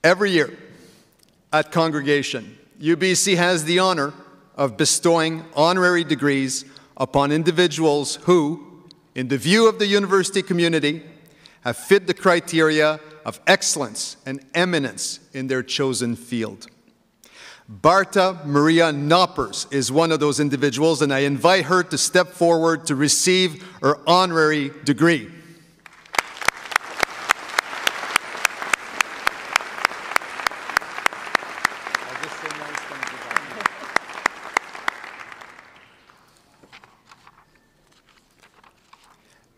Every year at Congregation, UBC has the honor of bestowing honorary degrees upon individuals who, in the view of the university community, have fit the criteria of excellence and eminence in their chosen field. Bartha Maria Knoppers is one of those individuals, and I invite her to step forward to receive her honorary degree.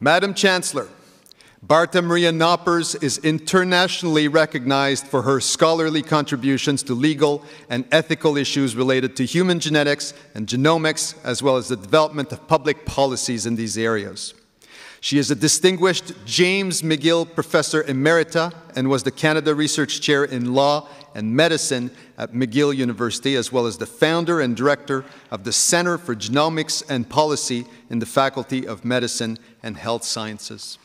Madam Chancellor, Bartha Maria Knoppers is internationally recognized for her scholarly contributions to legal and ethical issues related to human genetics and genomics, as well as the development of public policies in these areas. She is a distinguished James McGill Professor Emerita and was the Canada Research Chair in Law and Medicine at McGill University, as well as the founder and director of the Centre for Genomics and Policy in the Faculty of Medicine and Health Sciences.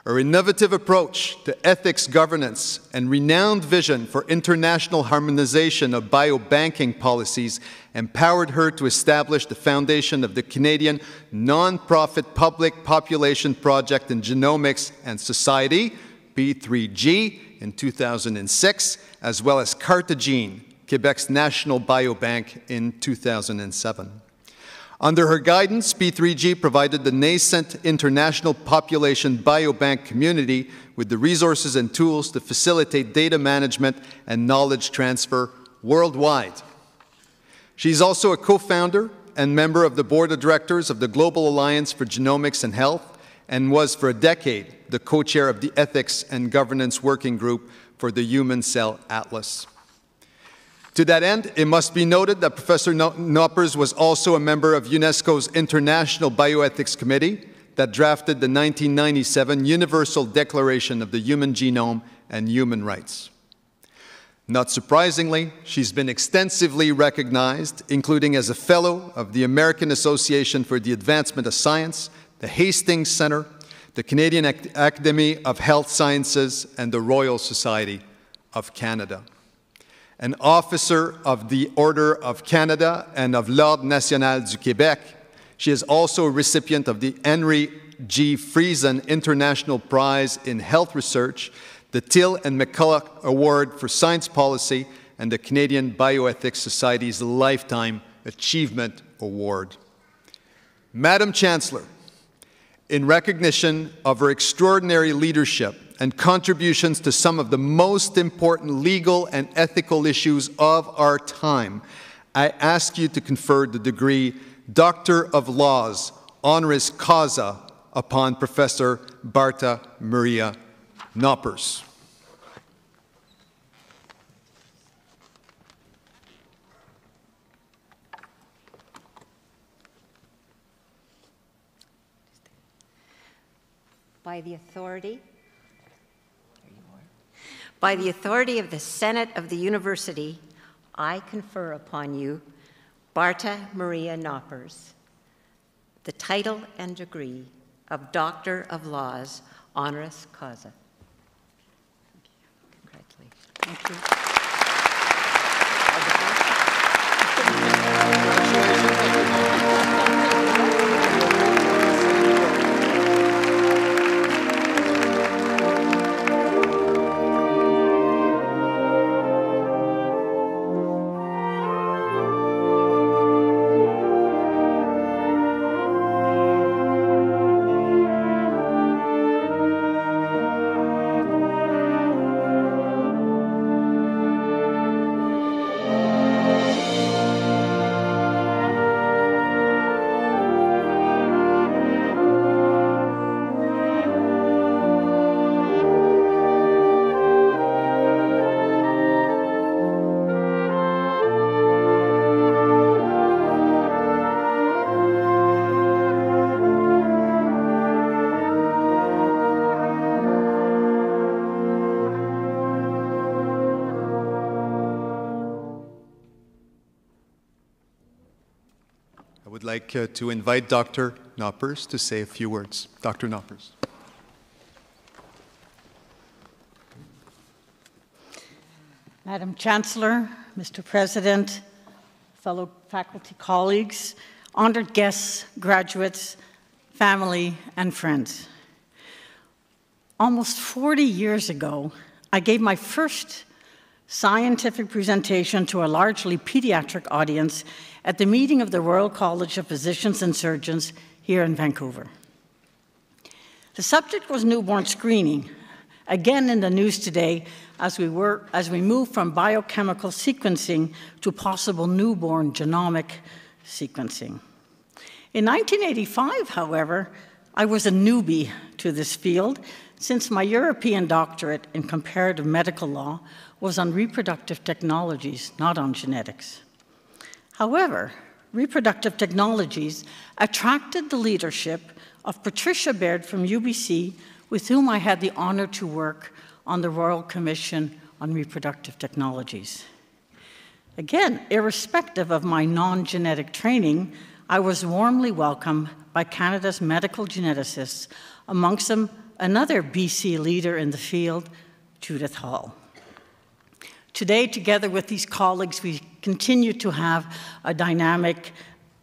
Her innovative approach to ethics governance and renowned vision for international harmonization of biobanking policies empowered her to establish the foundation of the Canadian non-profit Public Population Project in Genomics and Society, P3G, in 2006, as well as Cartagene, Quebec's national biobank, in 2007. Under her guidance, P3G provided the nascent international population biobank community with the resources and tools to facilitate data management and knowledge transfer worldwide. She's also a co-founder and member of the board of directors of the Global Alliance for Genomics and Health, and was for a decade the co-chair of the Ethics and Governance Working Group for the Human Cell Atlas. To that end, it must be noted that Professor Knoppers was also a member of UNESCO's International Bioethics Committee that drafted the 1997 Universal Declaration of the Human Genome and Human Rights. Not surprisingly, she's been extensively recognized, including as a Fellow of the American Association for the Advancement of Science, the Hastings Center, the Canadian Academy of Health Sciences, and the Royal Society of Canada. An officer of the Order of Canada and of l'Ordre National du Québec, she is also a recipient of the Henry G. Friesen International Prize in Health Research, the Till and McCulloch Award for Science Policy, and the Canadian Bioethics Society's Lifetime Achievement Award. Madam Chancellor, in recognition of her extraordinary leadership and contributions to some of the most important legal and ethical issues of our time, I ask you to confer the degree Doctor of Laws, honoris causa, upon Professor Bartha Maria Knoppers. By the authority of the Senate of the University, I confer upon you, Bartha Maria Knoppers, the title and degree of Doctor of Laws, honoris causa. Congratulations. Thank you. I would like to invite Dr. Knoppers to say a few words. Dr. Knoppers. Madam Chancellor, Mr. President, fellow faculty colleagues, honored guests, graduates, family, and friends. Almost 40 years ago, I gave my first scientific presentation to a largely pediatric audience at the meeting of the Royal College of Physicians and Surgeons here in Vancouver. The subject was newborn screening, again in the news today as we move from biochemical sequencing to possible newborn genomic sequencing. In 1985, however, I was a newbie to this field since my European doctorate in comparative medical law was on reproductive technologies, not on genetics. However, reproductive technologies attracted the leadership of Patricia Baird from UBC, with whom I had the honor to work on the Royal Commission on Reproductive Technologies. Again, irrespective of my non-genetic training, I was warmly welcomed by Canada's medical geneticists, amongst them another BC leader in the field, Judith Hall. Today, together with these colleagues, we continue to have a dynamic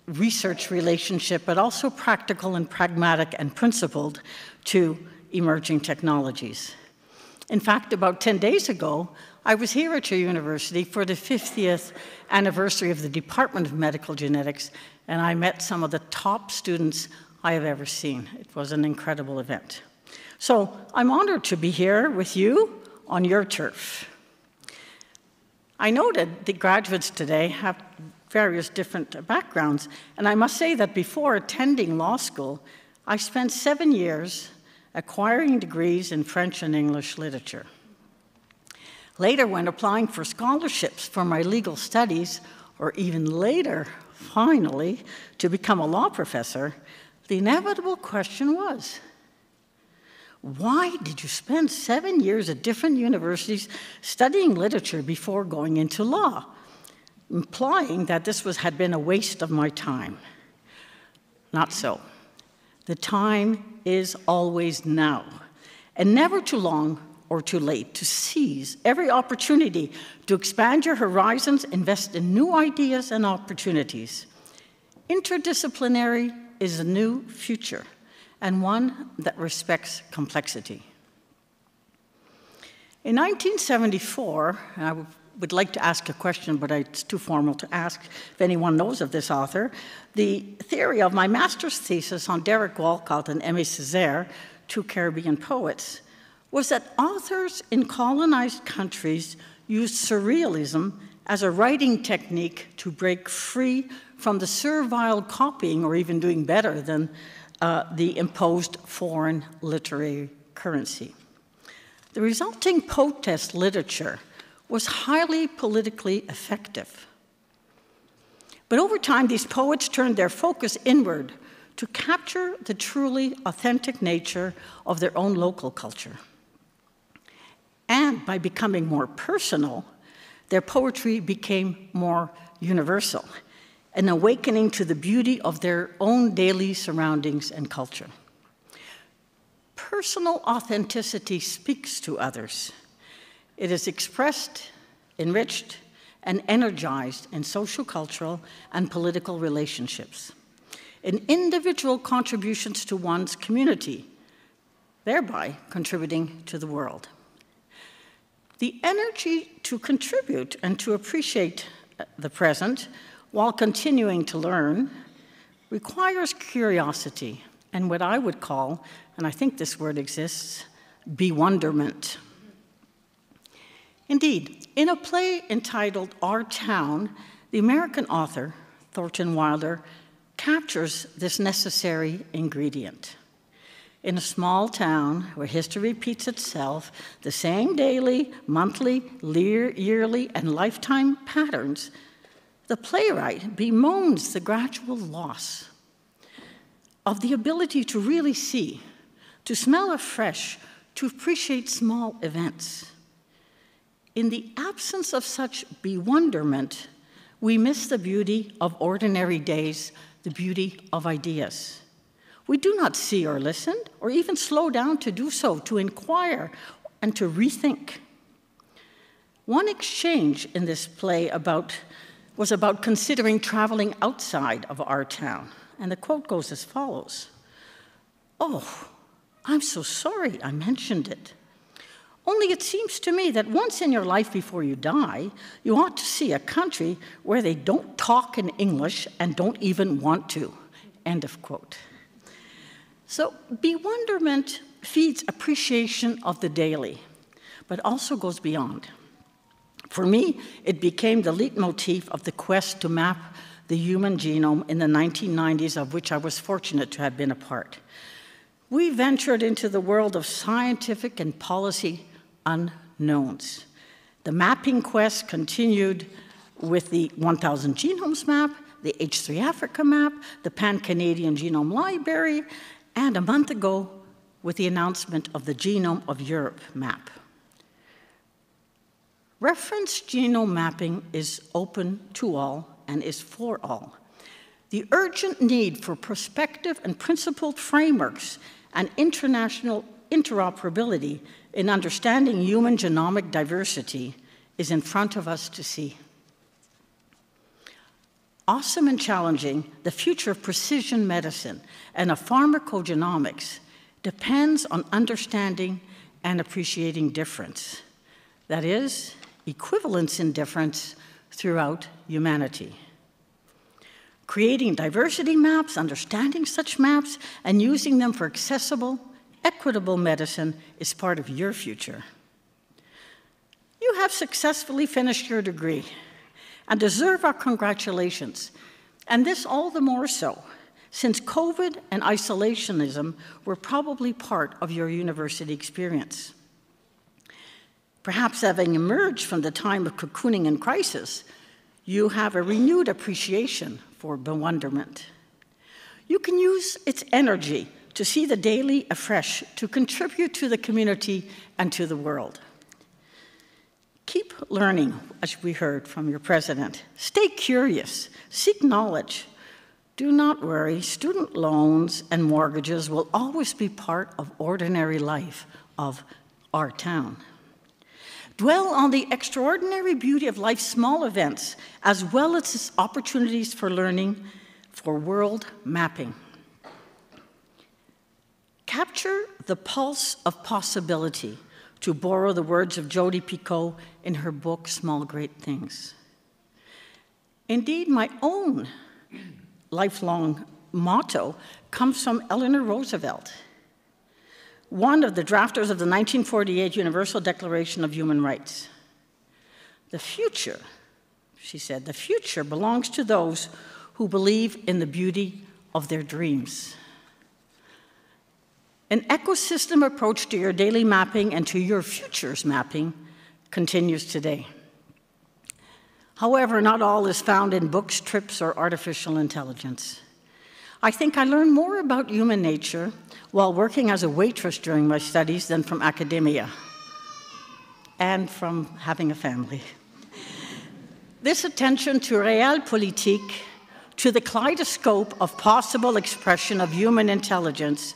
research relationship, but also practical and pragmatic and principled to emerging technologies. In fact, about 10 days ago, I was here at your university for the 50th anniversary of the Department of Medical Genetics, and I met some of the top students I have ever seen. It was an incredible event. So I'm honored to be here with you on your turf. I noted the graduates today have various different backgrounds, and I must say that before attending law school, I spent 7 years acquiring degrees in French and English literature. Later, when applying for scholarships for my legal studies, or even later, finally, to become a law professor, the inevitable question was, why did you spend 7 years at different universities studying literature before going into law? Implying that this had been a waste of my time. Not so. The time is always now, and never too long or too late to seize every opportunity to expand your horizons, invest in new ideas and opportunities. Interdisciplinary is a new future, and one that respects complexity. In 1974, and I would like to ask a question, but it's too formal to ask if anyone knows of this author. The theory of my master's thesis on Derek Walcott and Aimé Césaire, two Caribbean poets, was that authors in colonized countries used surrealism as a writing technique to break free from the servile copying, or even doing better than the imposed foreign literary currency. The resulting protest literature was highly politically effective. But over time, these poets turned their focus inward to capture the truly authentic nature of their own local culture. And by becoming more personal, their poetry became more universal, an awakening to the beauty of their own daily surroundings and culture. Personal authenticity speaks to others. It is expressed, enriched, and energized in social, cultural, and political relationships, in individual contributions to one's community, thereby contributing to the world. The energy to contribute and to appreciate the present while continuing to learn requires curiosity and what I would call, and I think this word exists, bewonderment. Indeed, in a play entitled Our Town, the American author, Thornton Wilder, captures this necessary ingredient. In a small town where history repeats itself, the same daily, monthly, yearly, and lifetime patterns, the playwright bemoans the gradual loss of the ability to really see, to smell afresh, to appreciate small events. In the absence of such bewonderment, we miss the beauty of ordinary days, the beauty of ideas. We do not see or listen, or even slow down to do so, to inquire and to rethink. One exchange in this play was about considering traveling outside of our town. And the quote goes as follows: "Oh, I'm so sorry I mentioned it. Only it seems to me that once in your life before you die, you ought to see a country where they don't talk in English and don't even want to." End of quote. So bewilderment feeds appreciation of the daily, but also goes beyond. For me, it became the leitmotif of the quest to map the human genome in the 1990s, of which I was fortunate to have been a part. We ventured into the world of scientific and policy unknowns. The mapping quest continued with the 1000 Genomes Map, the H3 Africa Map, the Pan-Canadian Genome Library, and a month ago with the announcement of the Genome of Europe map. Reference genome mapping is open to all and is for all. The urgent need for prospective and principled frameworks and international interoperability in understanding human genomic diversity is in front of us to see. Awesome and challenging, the future of precision medicine and of pharmacogenomics depends on understanding and appreciating difference. That is, equivalence in difference throughout humanity. Creating diversity maps, understanding such maps, and using them for accessible, equitable medicine is part of your future. You have successfully finished your degree and deserve our congratulations, and this all the more so, since COVID and isolationism were probably part of your university experience. Perhaps having emerged from the time of cocooning and crisis, you have a renewed appreciation for bewilderment. You can use its energy to see the daily afresh, to contribute to the community and to the world. Keep learning, as we heard from your president. Stay curious, seek knowledge. Do not worry, student loans and mortgages will always be part of ordinary life of our town. Dwell on the extraordinary beauty of life's small events, as well as its opportunities for learning, for world mapping. Capture the pulse of possibility, to borrow the words of Jodi Picoult in her book, Small Great Things. Indeed, my own lifelong motto comes from Eleanor Roosevelt, one of the drafters of the 1948 Universal Declaration of Human Rights. The future, she said, the future belongs to those who believe in the beauty of their dreams. An ecosystem approach to your daily mapping and to your future's mapping continues today. However, not all is found in books, trips, or artificial intelligence. I think I learned more about human nature while working as a waitress during my studies than from academia and from having a family. This attention to realpolitik, to the kaleidoscope of possible expression of human intelligence,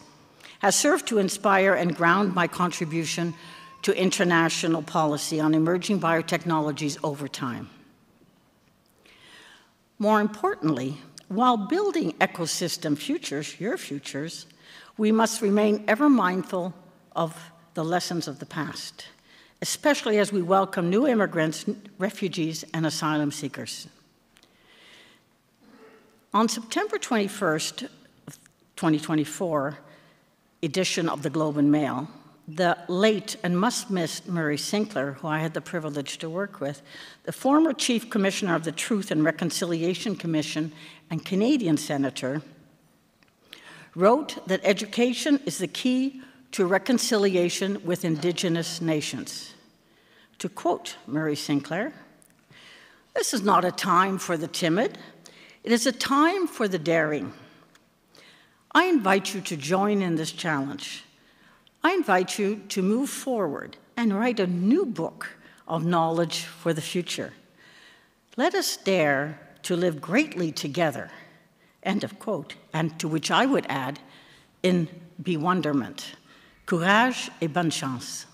has served to inspire and ground my contribution to international policy on emerging biotechnologies over time. More importantly, while building ecosystem futures, your futures, we must remain ever mindful of the lessons of the past, especially as we welcome new immigrants, refugees, and asylum seekers. On September 21st, 2024, edition of the Globe and Mail, the late and must-miss Murray Sinclair, who I had the privilege to work with, the former Chief Commissioner of the Truth and Reconciliation Commission and Canadian Senator, wrote that education is the key to reconciliation with Indigenous nations. To quote Murray Sinclair, "This is not a time for the timid, it is a time for the daring." I invite you to join in this challenge. I invite you to move forward and write a new book of knowledge for the future. Let us dare to live greatly together, end of quote, and to which I would add, in bewilderment. Courage et bonne chance.